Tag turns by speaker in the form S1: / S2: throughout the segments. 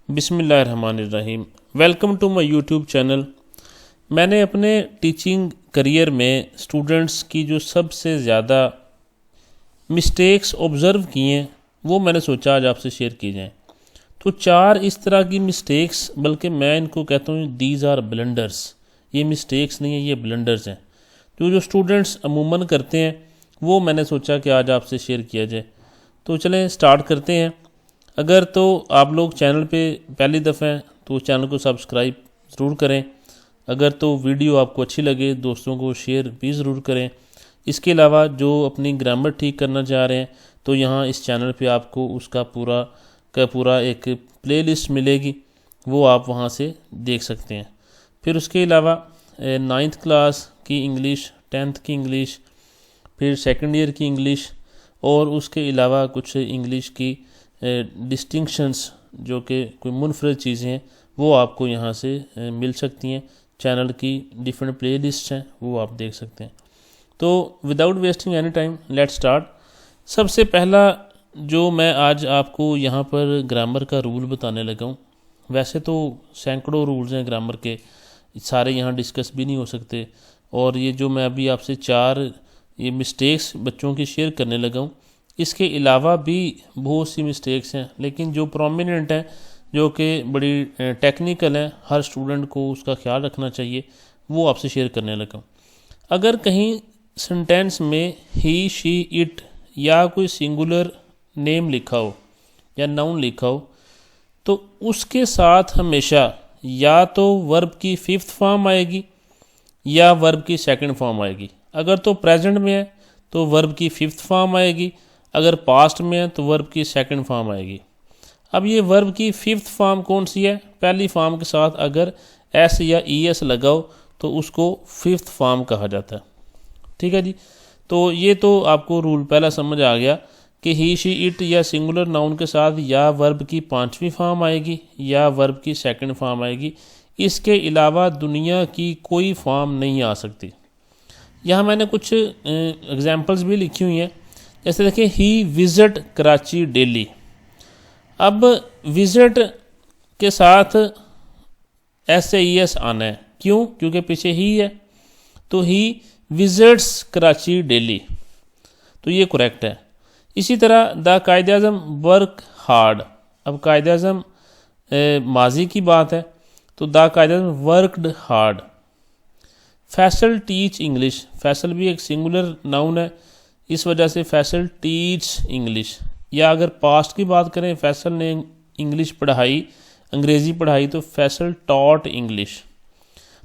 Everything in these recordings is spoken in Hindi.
S1: बिस्मिल्लाहिर्रहमानिर्रहीम। Welcome to my YouTube channel. मैंने अपने टीचिंग करियर में स्टूडेंट्स की जो सबसे ज़्यादा मिस्टेक्स ऑब्ज़र्व किए हैं वो मैंने सोचा आज आपसे शेयर की जाएं। तो 4 इस तरह की मिस्टेक्स, बल्कि मैं इनको कहता हूँ दीज आर ब्लंडर्स। ये मिस्टेक्स नहीं है, ये ब्लंडर्स हैं जो स्टूडेंट्स अमूमन करते हैं, वो मैंने सोचा कि आज आपसे शेयर किया जाए। तो चलें स्टार्ट करते हैं। अगर तो आप लोग चैनल पे पहली दफ़ा हैं तो चैनल को सब्सक्राइब ज़रूर करें। अगर तो वीडियो आपको अच्छी लगे दोस्तों को शेयर भी ज़रूर करें। इसके अलावा जो अपनी ग्रामर ठीक करना चाह रहे हैं तो यहाँ इस चैनल पे आपको उसका पूरा एक प्लेलिस्ट मिलेगी, वो आप वहाँ से देख सकते हैं। फिर उसके अलावा 9th क्लास की इंग्लिश, 10th की इंग्लिश, फिर सेकंड ईयर की इंग्लिश और उसके अलावा कुछ इंग्लिश की डिस्टिंक्शंस जो कि कोई मुनफरद चीज़ें हैं वो आपको यहाँ से मिल सकती हैं। चैनल की डिफरेंट प्लेलिस्ट हैं, वो आप देख सकते हैं। तो without wasting any time let's start. सबसे पहला जो मैं आज आपको यहाँ पर ग्रामर का रूल बताने लगा हूँ। वैसे तो सैकड़ों रूल्स हैं ग्रामर के, सारे यहाँ डिस्कस भी नहीं हो सकते। और ये जो मैं अभी आपसे 4 ये मिस्टेक्स बच्चों की शेयर करने लगा हूँ, इसके अलावा भी बहुत सी मिस्टेक्स हैं, लेकिन जो प्रोमिनेंट हैं, जो कि बड़ी टेक्निकल हैं, हर स्टूडेंट को उसका ख्याल रखना चाहिए, वो आपसे शेयर करने लगा हूँ। अगर कहीं सेंटेंस में ही, शी, इट या कोई सिंगुलर नेम लिखा हो या नाउन लिखा हो तो उसके साथ हमेशा या तो वर्ब की 5th फॉर्म आएगी या वर्ब की 2nd फॉर्म आएगी। अगर तो प्रेजेंट में है तो वर्ब की 5th फॉर्म आएगी, अगर पास्ट में है तो वर्ब की 2nd फॉर्म आएगी। अब ये वर्ब की 5th फॉर्म कौन सी है? पहली फॉर्म के साथ अगर एस या ई एस लगाओ तो उसको 5th फॉर्म कहा जाता है। ठीक है जी। तो ये तो आपको रूल पहला समझ आ गया कि ही, शी, इट या सिंगुलर नाउन के साथ या वर्ब की 5वीं फॉर्म आएगी या वर्ब की 2nd फॉर्म आएगी। इसके अलावा दुनिया की कोई फॉर्म नहीं आ सकती। यहाँ मैंने कुछ एग्जाम्पल्स भी लिखी हुई हैं। जैसे देखिए, ही विज़िट कराची डेली। अब विज़िट के साथ एस ए ई एस आना है, क्यों? क्योंकि पीछे ही है, तो ही विज़िट्स कराची डेली, तो ये करेक्ट है। इसी तरह the Quaid e Azam work hard. अब कायदे आज़म माजी की बात है तो the Quaid e Azam worked hard. Faisal teach English. Faisal भी एक सिंगुलर नाउन है, इस वजह से फैसल टीच इंग्लिश। या अगर पास्ट की बात करें, फैसल ने इंग्लिश पढ़ाई, अंग्रेज़ी पढ़ाई, तो फैसल टॉट इंग्लिश।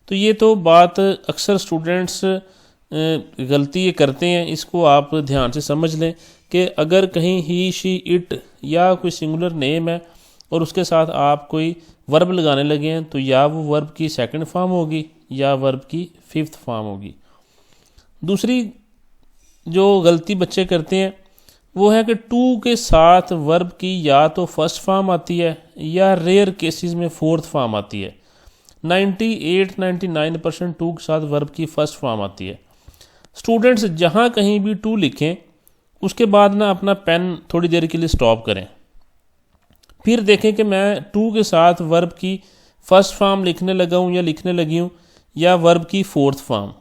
S1: तो ये तो बात अक्सर स्टूडेंट्स गलती ये करते हैं, इसको आप ध्यान से समझ लें कि अगर कहीं ही, शी, इट या कोई सिंगुलर नेम है और उसके साथ आप कोई वर्ब लगाने लगे हैं तो या वो वर्ब की 2nd फॉर्म होगी या वर्ब की 5th फॉर्म होगी। दूसरी जो गलती बच्चे करते हैं वो है कि टू के साथ वर्ब की या तो 1st फॉर्म आती है या रेयर केसेस में 4th फॉर्म आती है। 98-99% टू के साथ वर्ब की 1st फॉर्म आती है। स्टूडेंट्स जहाँ कहीं भी टू लिखें उसके बाद ना अपना पेन थोड़ी देर के लिए स्टॉप करें, फिर देखें कि मैं टू के साथ वर्ब की 1st फॉर्म लिखने लगा हूँ या लिखने लगी हूँ या वर्ब की 4th फॉर्म।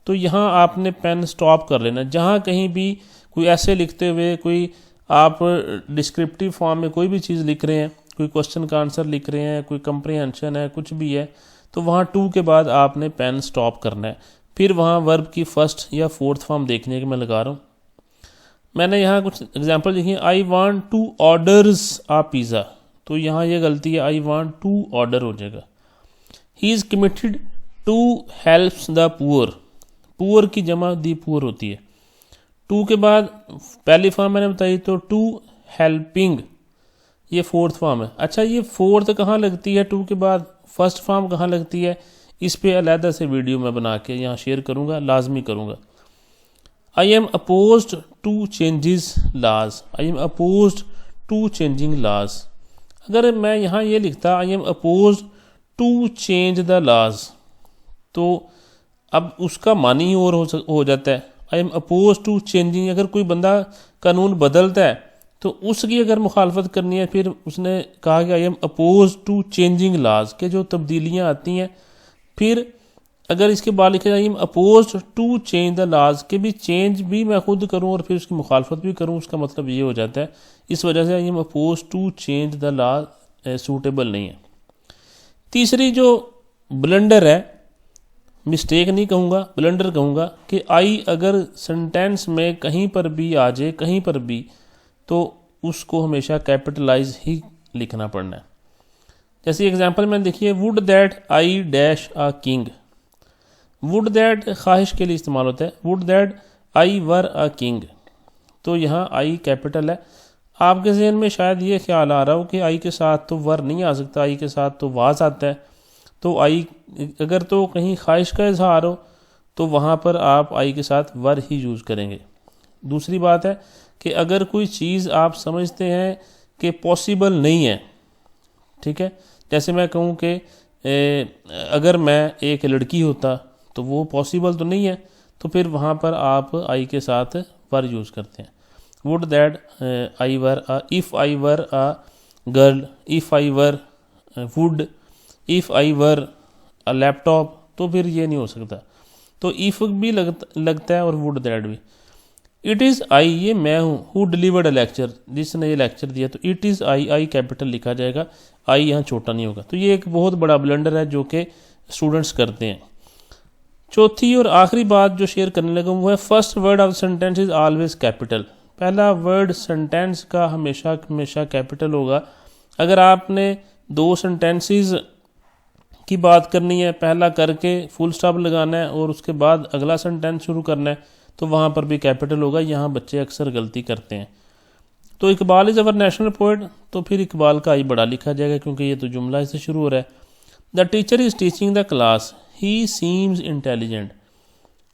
S1: तो यहाँ आपने पेन स्टॉप कर लेना। जहाँ कहीं भी कोई ऐसे लिखते हुए, कोई आप डिस्क्रिप्टिव फॉर्म में कोई भी चीज़ लिख रहे हैं, कोई क्वेश्चन का आंसर लिख रहे हैं, कोई कंप्रीहेंशन है, कुछ भी है, तो वहाँ टू के बाद आपने पेन स्टॉप करना है। फिर वहाँ वर्ब की 1st या 4th फॉर्म देखने की मैं लगा रहा हूँ। मैंने यहाँ कुछ एग्जांपल लिखी। I want to orders a pizza, तो यहाँ ये गलती है, आई वांट टू ऑर्डर हो जाएगा। He is committed to helps the poor. Poor की जमा दी पुअर होती है। टू के बाद पहली फॉर्म मैंने बताई तो टू हेल्पिंग, ये 4th फॉर्म है। अच्छा, ये 4th कहाँ लगती है? टू के बाद 1st फॉर्म कहाँ लगती है? इस पे अलहदा से वीडियो मैं बना के यहाँ शेयर करूँगा, लाजमी करूँगा। I am opposed to changes laws. I am opposed to changing laws. अगर मैं यहाँ ये लिखता I am opposed to change the laws, तो अब उसका मानी ही और हो जाता है। I am oppose to changing. अगर कोई बंदा कानून बदलता है तो उसकी अगर मुखालफत करनी है, फिर उसने कहा कि I am oppose to changing laws, के जो तब्दीलियाँ आती हैं, फिर अगर इसके बाद लिखा जाए I am oppose to change the laws, के भी चेंज भी मैं खुद करूं और फिर उसकी मुखालफत भी करूं, उसका मतलब ये हो जाता है। इस वजह से I am oppose to change the laws suitable नहीं है। तीसरी जो ब्लंडर है, मिस्टेक नहीं कहूँगा, ब्लंडर कहूँगा, कि आई अगर सेंटेंस में कहीं पर भी आ जाए, कहीं पर भी, तो उसको हमेशा कैपिटलाइज ही लिखना पड़ना है। जैसे एग्जांपल में देखिए, would that I dash a king. Would that ख्वाहिश के लिए इस्तेमाल होता है, would that I were a king, तो यहाँ आई कैपिटल है। आपके जहन में शायद ये ख्याल आ रहा हो कि आई के साथ तो वर नहीं आ सकता, आई के साथ तो वाज आता है, तो आई अगर तो कहीं ख्वाहिश का इजहार हो तो वहाँ पर आप आई के साथ वर ही यूज़ करेंगे। दूसरी बात है कि अगर कोई चीज़ आप समझते हैं कि पॉसिबल नहीं है, ठीक है, जैसे मैं कहूँ कि अगर मैं एक लड़की होता तो वो पॉसिबल तो नहीं है, तो फिर वहाँ पर आप आई के साथ वर यूज़ करते हैं। Would that I were a, if I were a girl, if I were would, if I were a laptop, तो फिर ये नहीं हो सकता। तो इफ़ भी लगता है और वुड दैट भी। इट इज़ आई, ये मैं हूँ, हु डिलीवर्ड अ लेक्चर, जिसने ये लेक्चर दिया, तो it is I, I capital लिखा जाएगा, आई यहाँ छोटा नहीं होगा। तो ये एक बहुत बड़ा ब्लंडर है जो कि स्टूडेंट्स करते हैं। चौथी और आखिरी बात जो शेयर करने लगा वो है, first word of sentence is always capital. पहला वर्ड सेंटेंस का हमेशा हमेशा कैपिटल होगा। अगर आपने दो सेंटेंसेस की बात करनी है, पहला करके फुल स्टॉप लगाना है और उसके बाद अगला सेंटेंस शुरू करना है, तो वहाँ पर भी कैपिटल होगा। यहाँ बच्चे अक्सर गलती करते हैं। तो Iqbal is our national poet, तो फिर इकबाल का आई बड़ा लिखा जाएगा क्योंकि ये तो जुमला इससे शुरू हो रहा है। The teacher is teaching the class, he seems intelligent.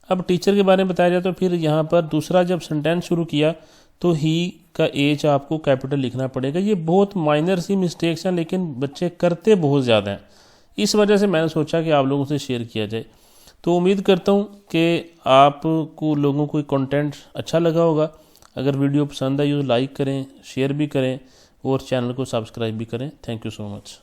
S1: अब टीचर के बारे में बताया जाए तो फिर यहाँ पर दूसरा जब सेंटेंस शुरू किया तो ही का एच आपको कैपिटल लिखना पड़ेगा। ये बहुत माइनर सी मिस्टेक्स हैं, लेकिन बच्चे करते बहुत ज़्यादा हैं। इस वजह से मैंने सोचा कि आप लोगों से शेयर किया जाए। तो उम्मीद करता हूँ कि आपको लोगों को कंटेंट अच्छा लगा होगा। अगर वीडियो पसंद आई तो लाइक करें, शेयर भी करें और चैनल को सब्सक्राइब भी करें। Thank you so much.